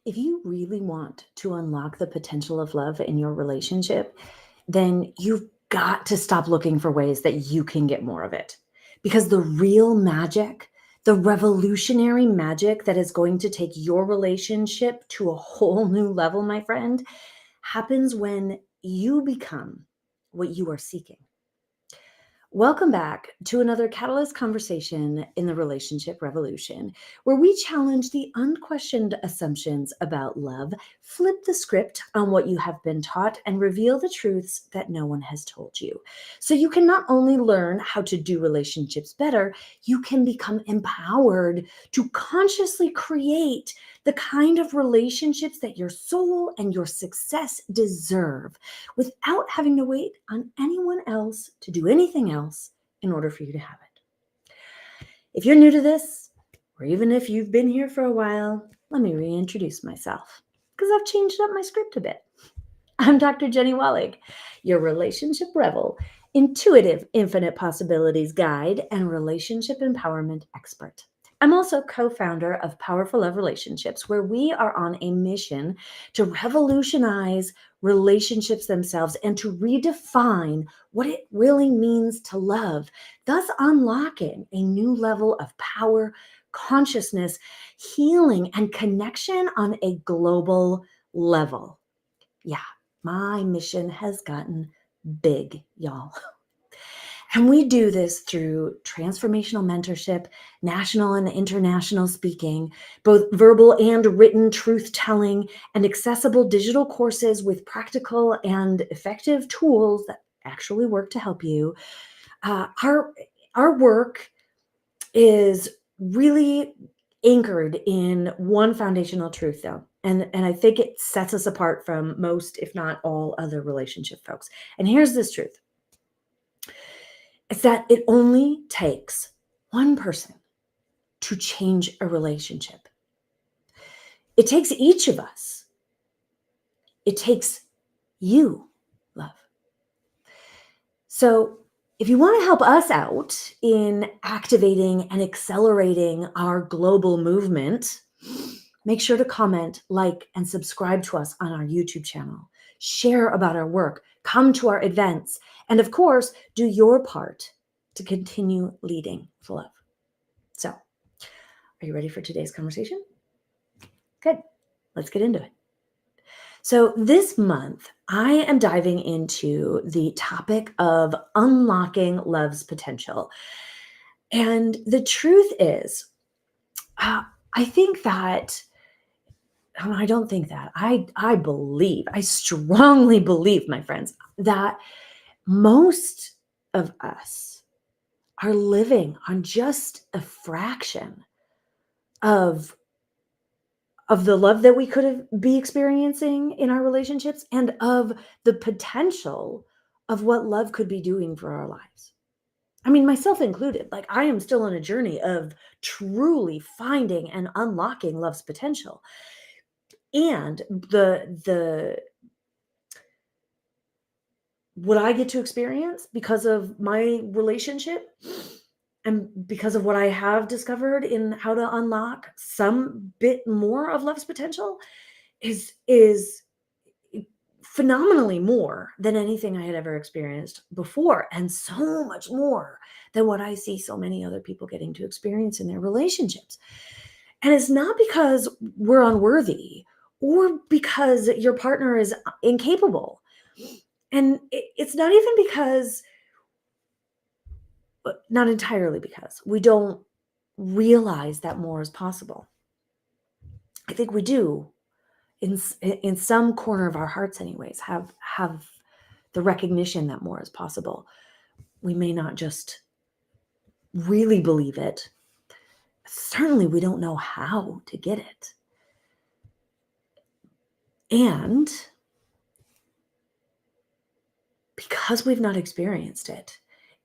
If you really want to unlock the potential of love in your relationship, then you've got to stop looking for ways that you can get more of it. Because the real magic, the revolutionary magic that is going to take your relationship to a whole new level, my friend, happens when you become what you are seeking. Welcome back to another Catalyst conversation in the Relationship Revolution, where we challenge the unquestioned assumptions about love, flip the script on what you have been taught, and reveal the truths that no one has told you. So you can not only learn how to do relationships better, you can become empowered to consciously create the kind of relationships that your soul and your success deserve, without having to wait on anyone else to do anything else in order for you to have it. If you're new to this, or even if you've been here for a while, let me reintroduce myself, because I've changed up my script a bit. I'm Dr. Jenny Wallig, your relationship rebel, intuitive infinite possibilities guide, and relationship empowerment expert. I'm also co-founder of Powerful Love Relationships, where we are on a mission to revolutionize relationships themselves and to redefine what it really means to love, thus unlocking a new level of power, consciousness, healing, and connection on a global level. Yeah, my mission has gotten big, y'all. And we do this through transformational mentorship, national and international speaking, both verbal and written truth telling, and accessible digital courses with practical and effective tools that actually work to help you. Our work is really anchored in one foundational truth, though. And I think it sets us apart from most, if not all, other relationship folks. And here's this truth. It's that it only takes one person to change a relationship. It takes each of us. It takes you, love. So if you want to help us out in activating and accelerating our global movement, make sure to comment, like, and subscribe to us on our YouTube channel. Share about our work, come to our events, and of course, do your part to continue leading with love. So, are you ready for today's conversation? Good. Let's get into it. So this month, I am diving into the topic of unlocking love's potential. And the truth is, I think that, I don't think that, I believe, I strongly believe, my friends, that most of us are living on just a fraction of the love that we could be experiencing in our relationships, and of the potential of what love could be doing for our lives. I mean, myself included. Like, I am still on a journey of truly finding and unlocking love's potential. And the what I get to experience because of my relationship and because of what I have discovered in how to unlock some bit more of love's potential is phenomenally more than anything I had ever experienced before, and so much more than what I see so many other people getting to experience in their relationships. And it's not because we're unworthy or because your partner is incapable. And it's not even because, not entirely because, we don't realize that more is possible. I think we do, in some corner of our hearts anyways, have the recognition that more is possible. We may not just really believe it. Certainly we don't know how to get it. And because we've not experienced it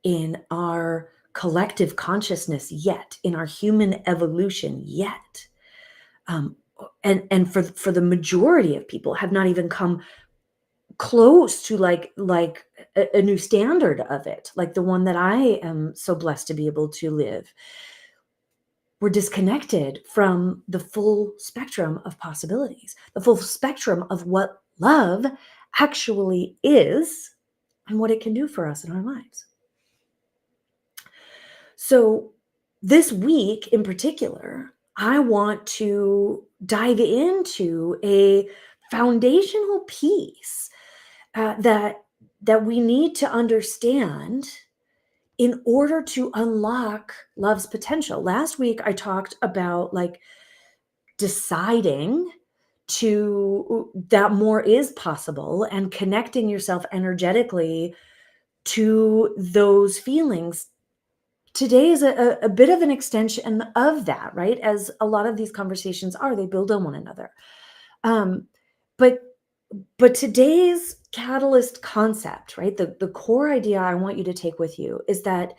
in our collective consciousness yet, in our human evolution yet, and for the majority of people have not even come close to like a new standard of it, like the one that I am so blessed to be able to live. we're disconnected from the full spectrum of possibilities, the full spectrum of what love actually is and what it can do for us in our lives. So this week in particular, I want to dive into a foundational piece that we need to understand in order to unlock love's potential. Last week, I talked about like deciding that more is possible and connecting yourself energetically to those feelings. Today is a bit of an extension of that, right? As a lot of these conversations are, they build on one another. Um, but but today's catalyst concept, right? The core idea I want you to take with you is that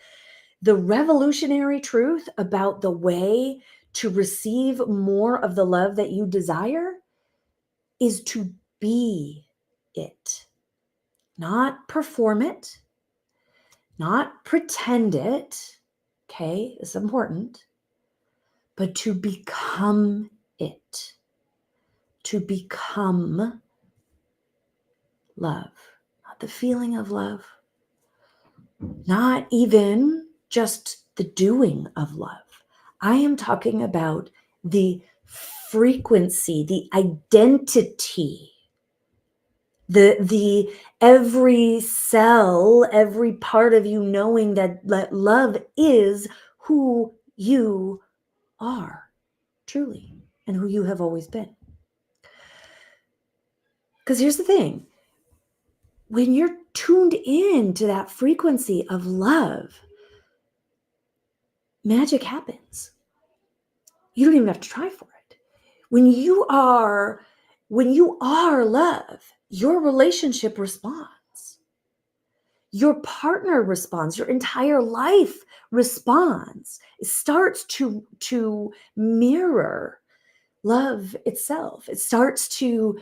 the revolutionary truth about the way to receive more of the love that you desire is to be it, not perform it, not pretend it. Okay, it's important, but to become it, to become love, not the feeling of love, not even just the doing of love. I am talking about the frequency, the identity, the every cell, every part of you knowing that love is who you are truly and who you have always been. Because here's the thing, when you're tuned in to that frequency of love, magic happens. You don't even have to try for it. When you are love, your relationship responds. Your partner responds, your entire life responds. It starts to mirror love itself. It starts to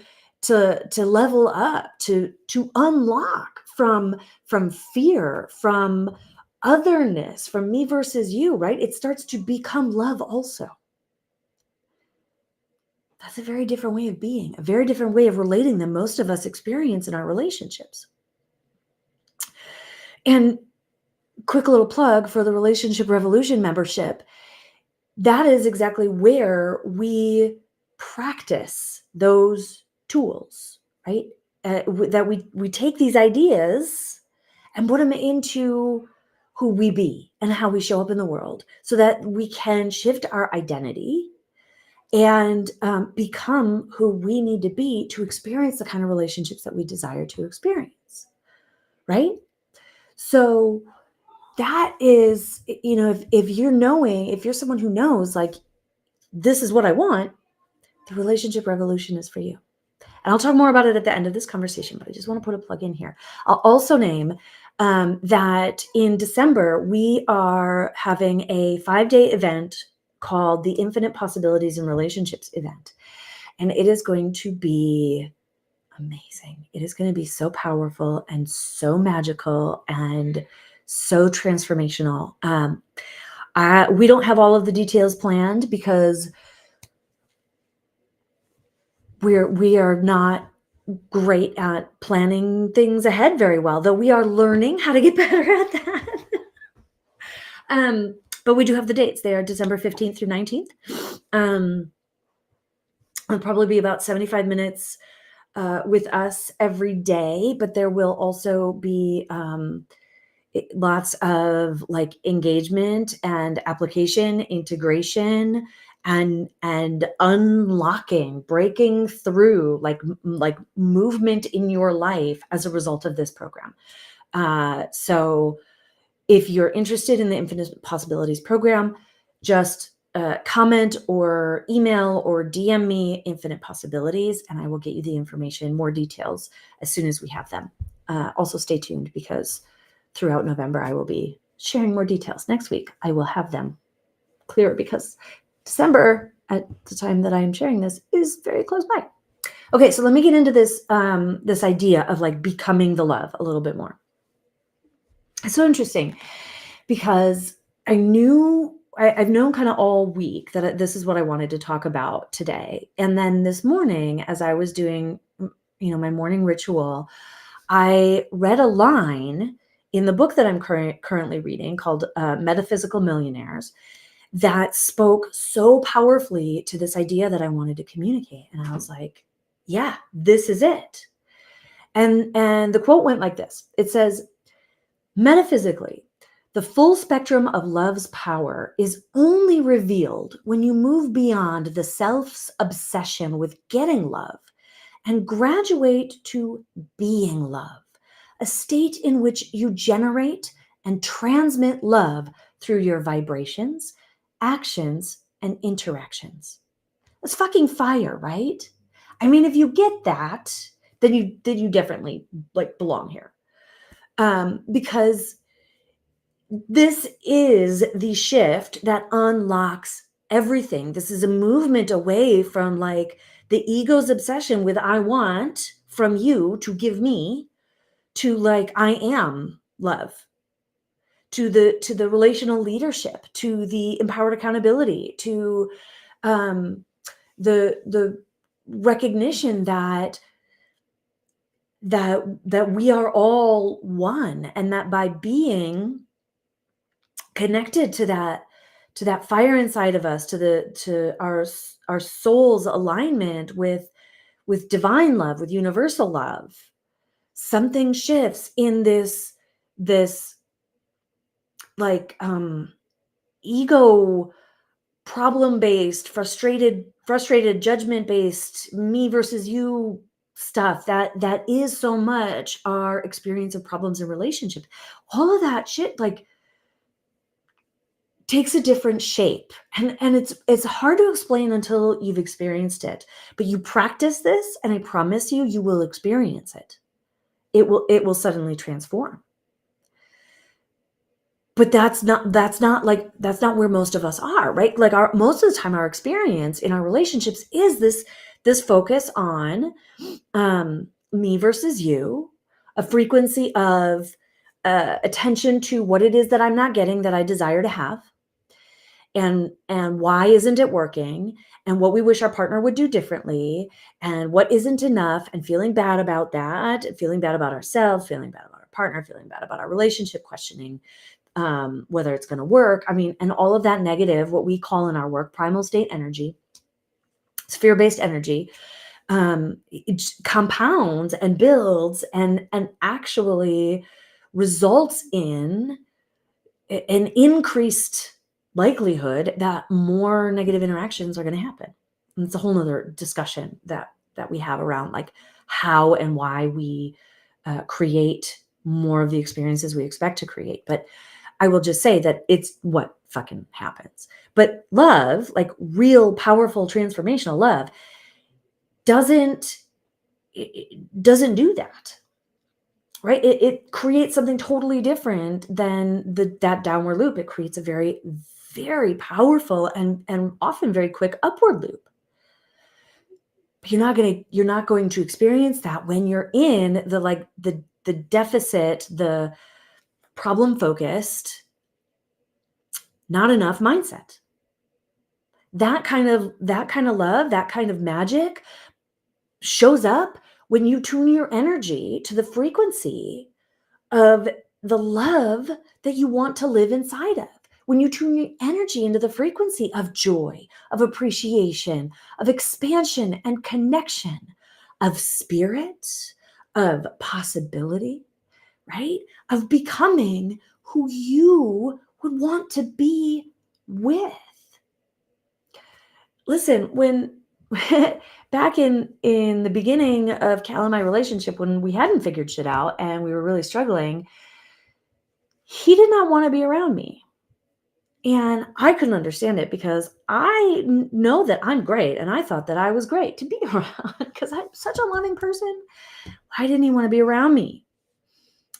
level up, to unlock from fear, from otherness, from me versus you, right? It starts to become love also. That's a very different way of being, a very different way of relating than most of us experience in our relationships. And quick little plug for the Relationship Revolution membership. That is exactly where we practice those tools, right? That we take these ideas and put them into who we be and how we show up in the world so that we can shift our identity and become who we need to be to experience the kind of relationships that we desire to experience, right? So that is, if you're someone who knows, like, this is what I want, the Relationship Revolution is for you. And I'll talk more about it at the end of this conversation, but I just want to put a plug in here. I'll also name that in December, we are having a 5-day event called the Infinite Possibilities in Relationships event. And it is going to be amazing. It is going to be so powerful and so magical and so transformational. We don't have all of the details planned because we are not great at planning things ahead very well, though we are learning how to get better at that. But we do have the dates. They are December 15th through 19th. It'll probably be about 75 minutes with us every day, but there will also be lots of like engagement and application integration and unlocking, breaking through, like movement in your life as a result of this program. So if you're interested in the Infinite Possibilities program, just comment or email or DM me Infinite Possibilities, and I will get you the information, more details as soon as we have them. Also stay tuned because throughout November, I will be sharing more details. Next week, I will have them clearer because December, at the time that I am sharing this, is very close by. Okay, so let me get into this, this idea of like becoming the love a little bit more. It's so interesting because I knew I've known kind of all week that this is what I wanted to talk about today. And then this morning, as I was doing, my morning ritual, I read a line in the book that I'm currently reading called Metaphysical Millionaires that spoke so powerfully to this idea that I wanted to communicate. And I was like, yeah, this is it. And the quote went like this. It says, metaphysically, the full spectrum of love's power is only revealed when you move beyond the self's obsession with getting love and graduate to being love, a state in which you generate and transmit love through your vibrations, actions, and interactions. That's fucking fire, right? I mean, if you get that, then you definitely like belong here. Because this is the shift that unlocks everything. This is a movement away from like the ego's obsession with I want from you to give me to like I am love, to the relational leadership, to the empowered accountability, to the recognition that we are all one, and that by being connected to that fire inside of us, to our soul's alignment with divine love, with universal love, something shifts in this like ego, problem based, frustrated judgment based, me versus you stuff that is so much our experience of problems in relationships. All of that shit like takes a different shape, and it's hard to explain until you've experienced it. But you practice this and I promise you will experience it. It will suddenly transform. But that's not where most of us are, right? Like our most of the time our experience in our relationships is this focus on me versus you, a frequency of attention to what it is that I'm not getting that I desire to have, and why isn't it working, and what we wish our partner would do differently, and what isn't enough, and feeling bad about that, feeling bad about ourselves, feeling bad about our partner, feeling bad about our relationship, questioning whether it's going to work. I mean, and all of that negative, what we call in our work, primal state energy, fear-based energy, it compounds and builds and actually results in an increased likelihood that more negative interactions are going to happen. And it's a whole nother discussion that we have around like how and why we create more of the experiences we expect to create. But I will just say that it's what fucking happens. But love, like real powerful transformational love, doesn't do that, right? It creates something totally different than that downward loop. It creates a very, very powerful and often very quick upward loop. But you're not going to experience that when you're in the deficit, the problem focused, not enough mindset. That kind of love, that kind of magic shows up when you tune your energy to the frequency of the love that you want to live inside of. When you tune your energy into the frequency of joy, of appreciation, of expansion and connection, of spirit, of possibility, right? Of becoming who you would want to be with. Listen, when back in the beginning of Cal and my relationship, when we hadn't figured shit out and we were really struggling, he did not want to be around me. And I couldn't understand it because I know that I'm great, and I thought that I was great to be around because I'm such a loving person. Why didn't he want to be around me?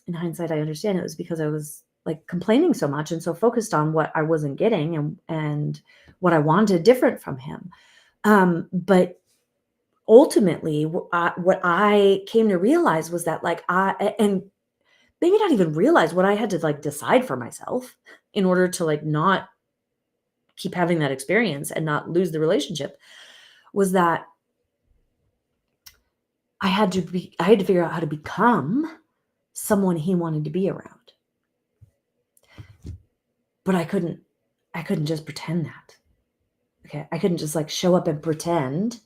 In hindsight, I understand it was because I was like complaining so much and so focused on what I wasn't getting and what I wanted different from him. But ultimately, what I came to realize was that and maybe not even realize what I had to like decide for myself in order to like not keep having that experience and not lose the relationship was that I had to figure out how to become someone he wanted to be around. But I couldn't just pretend that. Okay. I couldn't just like show up and pretend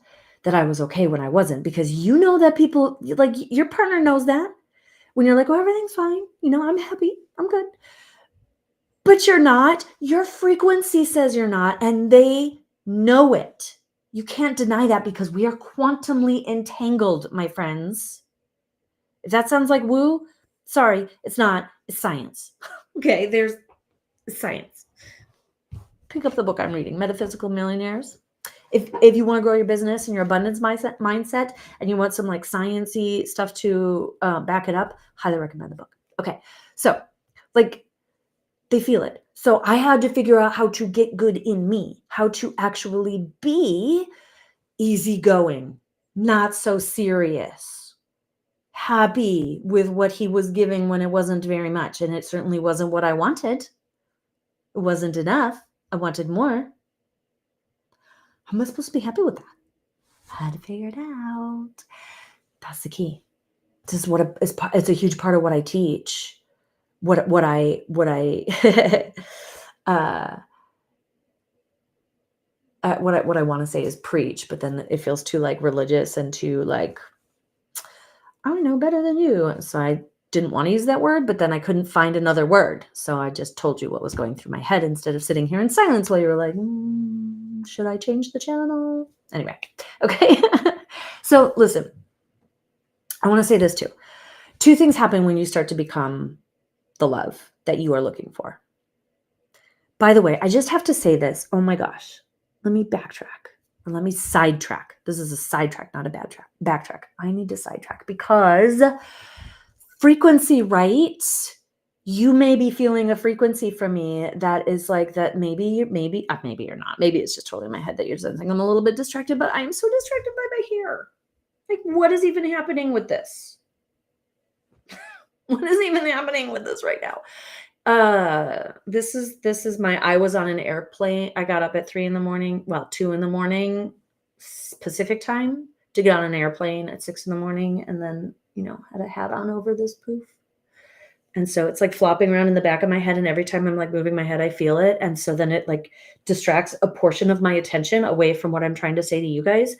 that I was okay when I wasn't, because you know that people, like, your partner knows that when you're like, oh, everything's fine. I'm happy. I'm good. But you're not. Your frequency says you're not, and they know it. You can't deny that, because we are quantumly entangled, my friends. If that sounds like woo, sorry, it's not. It's science. Okay, there's science. Pick up the book I'm reading, Metaphysical Millionaires. If you want to grow your business and your abundance mindset and you want some like sciencey stuff to back it up, highly recommend the book. Okay, so like they feel it. So I had to figure out how to get good in me, how to actually be easygoing, not so serious, happy with what he was giving when it wasn't very much. And it certainly wasn't what I wanted. It wasn't enough. I wanted more. How am I supposed to be happy with that? I had to figure it out. That's the key. This is it's a huge part of what I teach. What I what I want to say is preach, but then it feels too like religious and too like, I know better than you. So I didn't want to use that word, but then I couldn't find another word. So I just told you what was going through my head instead of sitting here in silence while you were like, should I change the channel? Anyway, okay. So listen, I want to say this too. Two things happen when you start to become the love that you are looking for. By the way, I just have to say this. Oh my gosh. Let me backtrack, or let me sidetrack. This is a sidetrack, not a backtrack. I need to sidetrack because frequency, right? You may be feeling a frequency from me that is like that. Maybe you're not. Maybe it's just totally in my head that you're sensing I'm a little bit distracted, but I am so distracted by my hair. Like, what is even happening with this? What is even happening with this right now? This is I was on an airplane. I got up at 3 a.m, well, 2 a.m. Pacific time to get on an airplane at 6 a.m, and then, had a hat on over this poof. And so it's like flopping around in the back of my head. And every time I'm like moving my head, I feel it. And so then it like distracts a portion of my attention away from what I'm trying to say to you guys.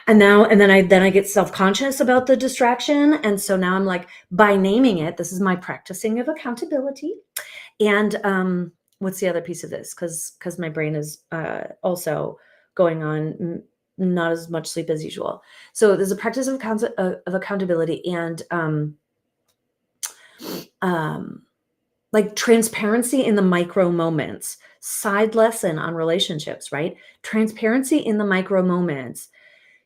And then I get self-conscious about the distraction. And so now I'm like, by naming it, this is my practicing of accountability. And what's the other piece of this? Because my brain is also going on not as much sleep as usual. So there's a practice of accountability and like transparency in the micro moments. Side lesson on relationships, right? Transparency in the micro moments.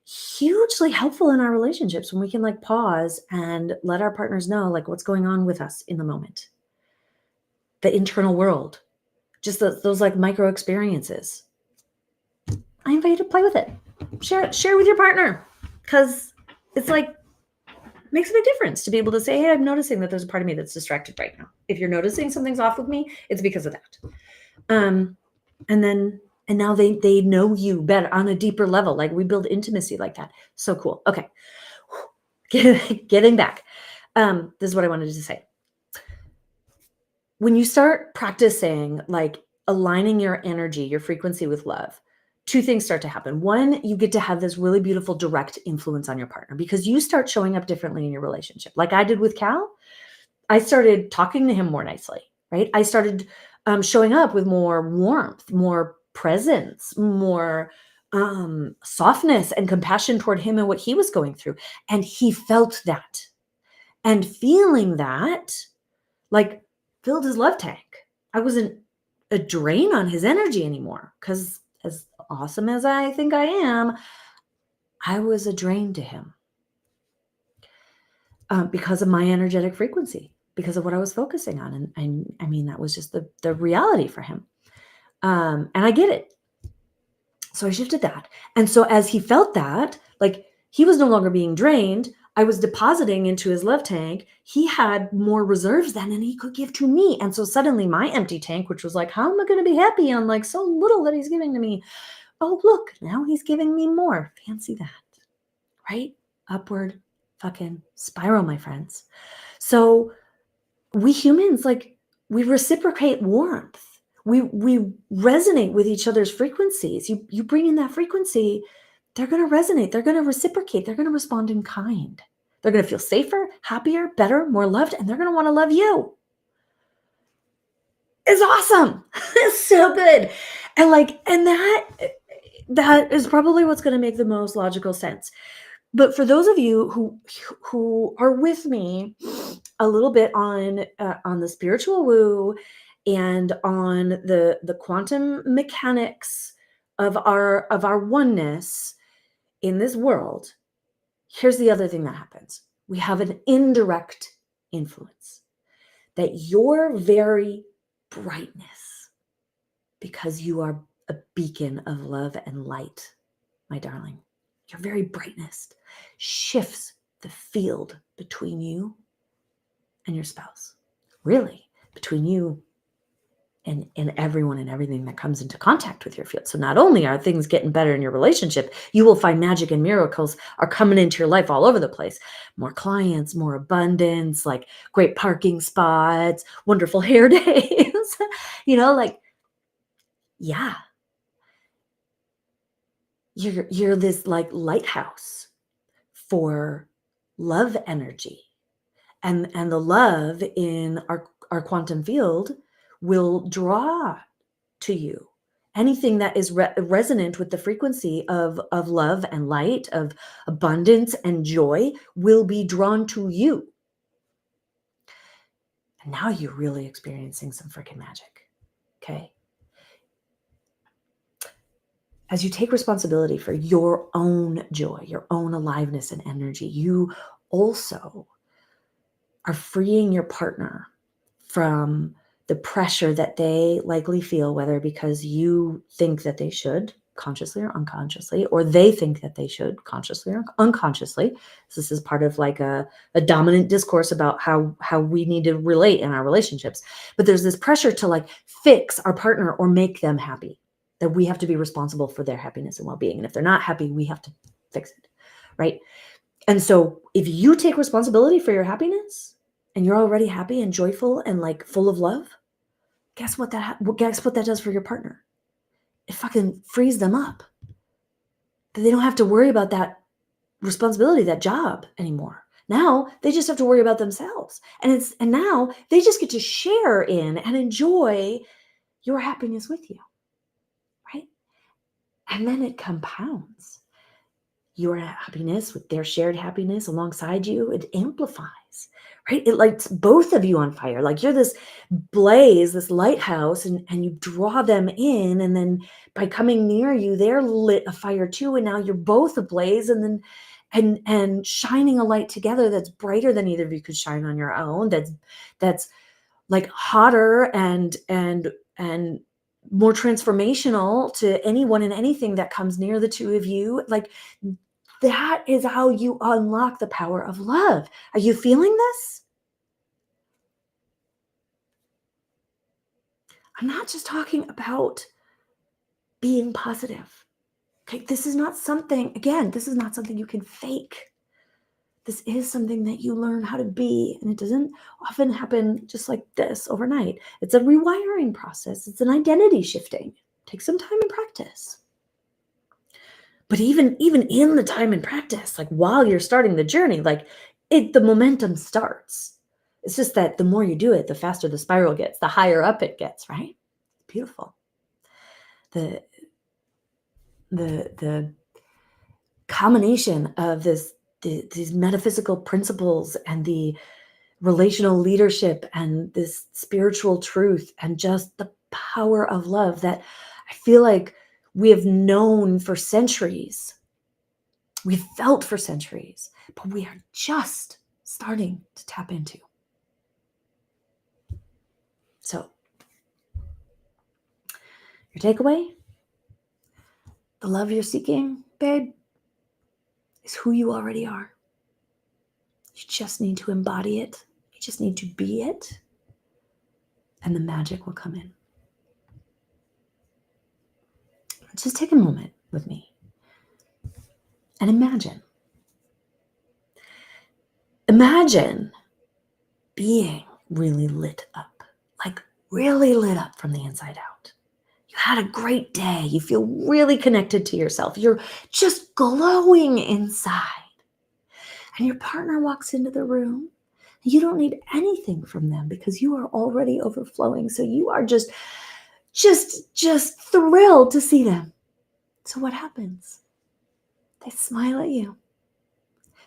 Hugely helpful in our relationships when we can like pause and let our partners know like what's going on with us in the moment. The internal world, just those like micro experiences. I invite you to play with it. Share with your partner, because it's like makes a big difference to be able to say, hey, I'm noticing that there's a part of me that's distracted right now. If you're noticing something's off with me, it's because of that. And now they know you better on a deeper level. Like we build intimacy like that. So cool. Okay. Getting back. This is what I wanted to say. When you start practicing like aligning your energy, your frequency with love, two things start to happen. One, you get to have this really beautiful direct influence on your partner because you start showing up differently in your relationship. Like I did with Cal, I started talking to him more nicely, right? I started showing up with more warmth, more presence, more softness and compassion toward him and what he was going through. And he felt that. And feeling that, like, filled his love tank. I wasn't a drain on his energy anymore because as awesome as I think I am, I was a drain to him because of my energetic frequency, because of what I was focusing on. And I mean, that was just the reality for him. And I get it. So I shifted that. And so as he felt that, like he was no longer being drained, I was depositing into his love tank, he had more reserves then and he could give to me. And so suddenly my empty tank, which was like, how am I going to be happy on like so little that he's giving to me? Oh, look, now he's giving me more. Fancy that, right? Upward fucking spiral, my friends. So we humans, like, we reciprocate warmth. We resonate with each other's frequencies. You bring in that frequency, they're going to resonate, they're going to reciprocate, they're going to respond in kind. They're going to feel safer, happier, better, more loved, and they're going to want to love you. It's awesome. It's so good. And that is probably what's going to make the most logical sense. But for those of you who are with me a little bit on the spiritual woo and on the quantum mechanics of our oneness in this world, here's the other thing that happens. We have an indirect influence that your very brightness, because you are a beacon of love and light, my darling, your very brightness shifts the field between you and your spouse. Really, between you and everyone and everything that comes into contact with your field. So not only are things getting better in your relationship, you will find magic and miracles are coming into your life all over the place. More clients, more abundance, like great parking spots, wonderful hair days. Like, yeah, you're this like lighthouse for love energy. And the love in our quantum field will draw to you anything that is resonant with the frequency of love and light, of abundance and joy, will be drawn to you. And now you're really experiencing some freaking magic. Okay. As you take responsibility for your own joy, your own aliveness and energy, you also are freeing your partner from the pressure that they likely feel, whether because you think that they should, consciously or unconsciously, or they think that they should, consciously or unconsciously. So this is part of like a dominant discourse about how we need to relate in our relationships. But there's this pressure to like fix our partner or make them happy, that we have to be responsible for their happiness and well-being. And if they're not happy, we have to fix it, right? And so if you take responsibility for your happiness and you're already happy and joyful and like full of love, guess what that does for your partner? It fucking frees them up. That they don't have to worry about that responsibility, that job anymore. Now they just have to worry about themselves. And now they just get to share in and enjoy your happiness with you. Right? And then it compounds. Your happiness with their shared happiness alongside you, it amplifies, right? It lights both of you on fire. Like you're this blaze, this lighthouse, and you draw them in. And then by coming near you, they're lit a fire too. And now you're both ablaze and then and shining a light together that's brighter than either of you could shine on your own. That's like hotter and more transformational to anyone and anything that comes near the two of you. Like that is how you unlock the power of love. Are you feeling this? I'm not just talking about being positive. Okay, this is not something you can fake. This is something that you learn how to be, and it doesn't often happen just like this overnight. It's a rewiring process. It's an identity shifting. It takes some time and practice. But even in the time and practice, like while you're starting the journey, like the momentum starts. It's just that the more you do it, the faster the spiral gets, the higher up it gets, right? Beautiful. The combination of these metaphysical principles and the relational leadership and this spiritual truth and just the power of love that I feel like we have known for centuries. We've felt for centuries, but we are just starting to tap into. So, your takeaway, the love you're seeking, babe, is who you already are. You just need to embody it. You just need to be it. And the magic will come in. Just take a moment with me and imagine. Imagine being really lit up, like really lit up from the inside out. You had a great day. You feel really connected to yourself. You're just glowing inside. And your partner walks into the room. You don't need anything from them because you are already overflowing. So you are just thrilled to see them. So what happens? They smile at you.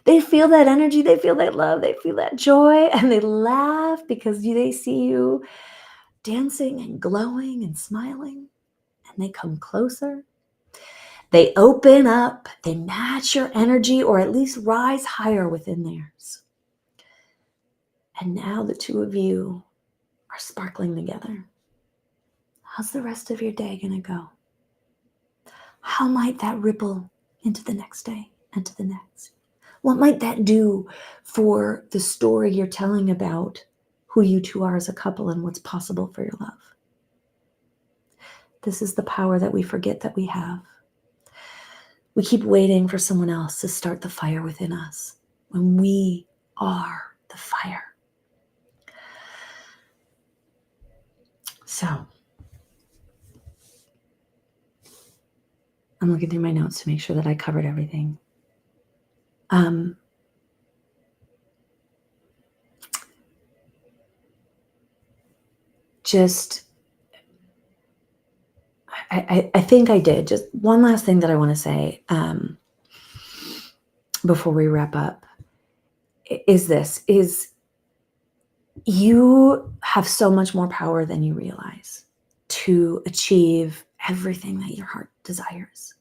They feel that energy, they feel that love, they feel that joy, and they laugh because they see you dancing and glowing and smiling, and they come closer. They open up, they match your energy, or at least rise higher within theirs. And now the two of you are sparkling together. How's the rest of your day going to go? How might that ripple into the next day and to the next? What might that do for the story you're telling about who you two are as a couple and what's possible for your love? This is the power that we forget that we have. We keep waiting for someone else to start the fire within us when we are the fire. So, I'm looking through my notes to make sure that I covered everything. I think I did. Just one last thing that I want to say before we wrap up is you have so much more power than you realize to achieve everything that your heart desires.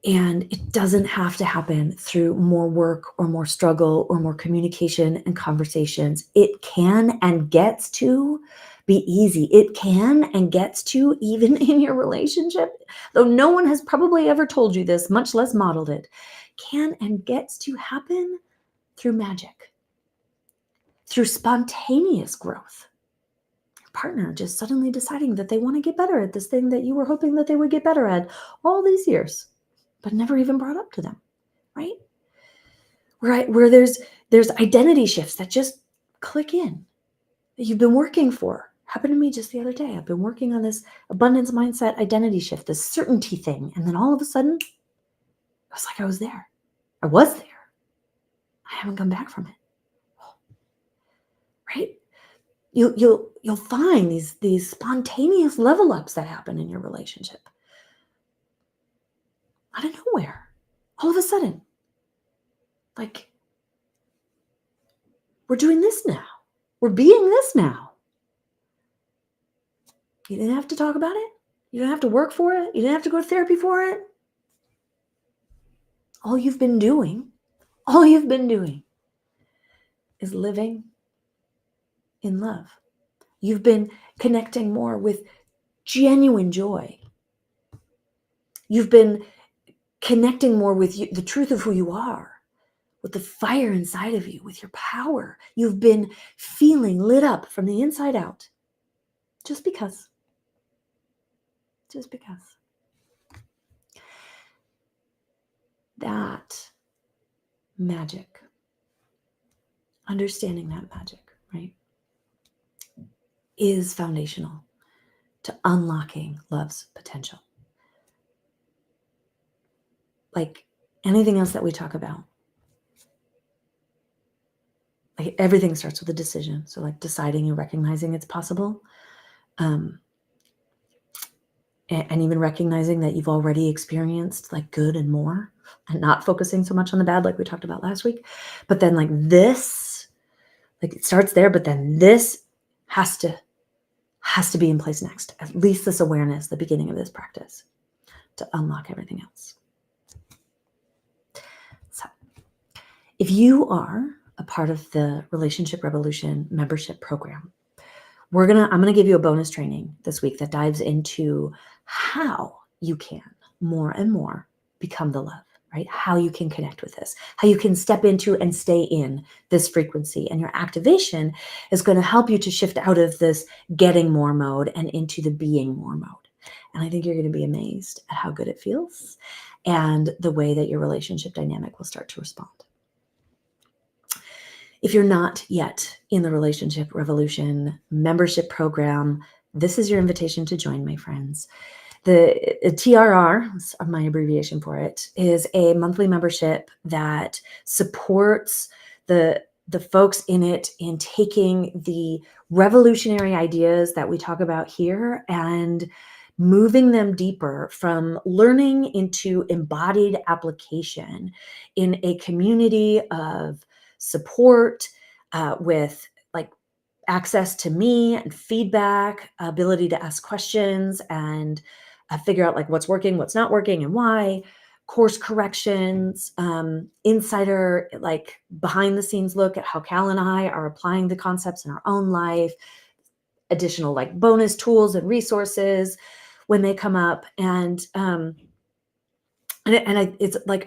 And it doesn't have to happen through more work or more struggle or more communication and conversations. It can and gets to be easy. It can and gets to, even in your relationship, though no one has probably ever told you this, much less modeled it, can and gets to happen through magic, through spontaneous growth. Your partner just suddenly deciding that they want to get better at this thing that you were hoping that they would get better at all these years, but never even brought up to them, right? Where there's identity shifts that just click in, that you've been working for. Happened to me just the other day. I've been working on this abundance mindset identity shift, this certainty thing. And then all of a sudden, it was like I was there. I was there. I haven't come back from it. Right? You'll find these spontaneous level ups that happen in your relationship. Out of nowhere. All of a sudden. Like, we're doing this now. We're being this now. You didn't have to talk about it. You didn't have to work for it. You didn't have to go to therapy for it. All you've been doing is living in love. You've been connecting more with genuine joy. You've been connecting more with the truth of who you are, with the fire inside of you, with your power. You've been feeling lit up from the inside out. Just because. That magic, understanding that magic, right, is foundational to unlocking love's potential. Like anything else that we talk about, like everything starts with a decision. So like deciding and recognizing it's possible. And even recognizing that you've already experienced like good and more, and not focusing so much on the bad like we talked about last week. But then like this, like it starts there, but then this has to be in place next. At least this awareness, the beginning of this practice, to unlock everything else. So if you are a part of the Relationship Revolution membership program, I'm going to give you a bonus training this week that dives into how you can more and more become the love, right? How you can connect with this, how you can step into and stay in this frequency. And your activation is going to help you to shift out of this getting more mode and into the being more mode. And I think you're going to be amazed at how good it feels and the way that your relationship dynamic will start to respond. If you're not yet in the Relationship Revolution membership program, this is your invitation to join, my friends. The TRR, my abbreviation for it, is a monthly membership that supports the folks in it in taking the revolutionary ideas that we talk about here and moving them deeper from learning into embodied application in a community of support with like access to me and feedback, ability to ask questions and figure out like what's working, what's not working, and why. Course corrections, insider, like behind the scenes look at how Cal and I are applying the concepts in our own life, additional like bonus tools and resources when they come up, it's like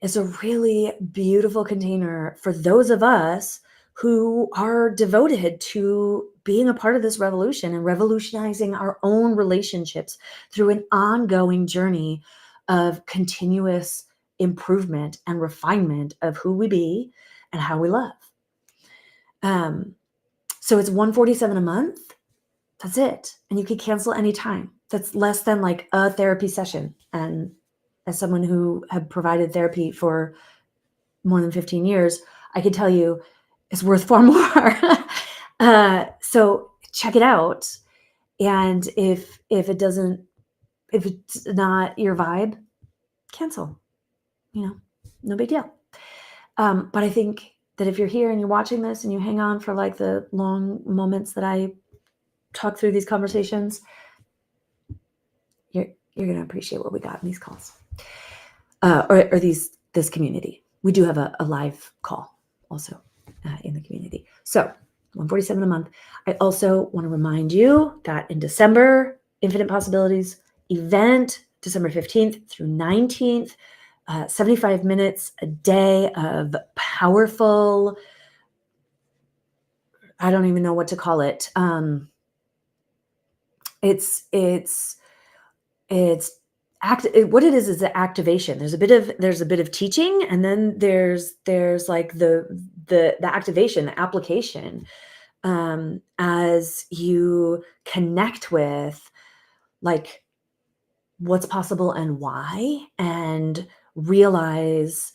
it's a really beautiful container for those of us who are devoted to being a part of this revolution and revolutionizing our own relationships through an ongoing journey of continuous improvement and refinement of who we be and how we love. So it's $147 a month. That's it. And you can cancel anytime. That's less than like a therapy session. And as someone who had provided therapy for more than 15 years, I can tell you it's worth far more. So check it out. And if it's not your vibe, cancel, no big deal. But I think that if you're here and you're watching this and you hang on for like the long moments that I talk through these conversations, you're going to appreciate what we got in these calls, or this community. We do have a live call also in the community. So $147 a month. I also want to remind you that in December, Infinite Possibilities event, December 15th through 19th, 75 minutes a day of powerful, I don't even know what to call it. What it is the activation. There's a bit of teaching, and then there's like the activation, the application, as you connect with like what's possible and why, and realize,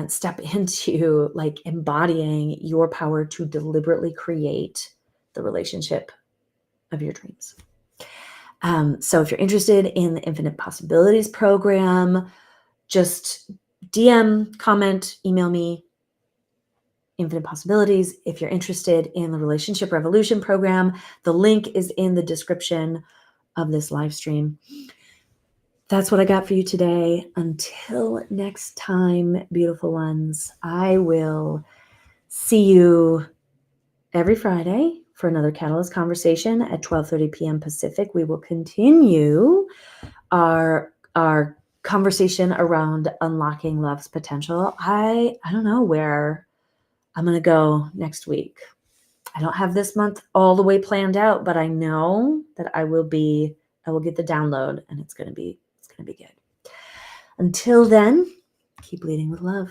step into like embodying your power to deliberately create the relationship of your dreams. So if you're interested in the Infinite Possibilities program, just DM, comment, email me, Infinite Possibilities. If you're interested in the Relationship Revolution program, the link is in the description of this live stream. That's what I got for you today. Until next time, beautiful ones, I will see you every Friday for another Catalyst conversation at 12:30 p.m. Pacific. We will continue our conversation around unlocking love's potential. I don't know where I'm going to go next week. I don't have this month all the way planned out, but I know that I will get the download, and it's going to be good. Until then, keep leading with love.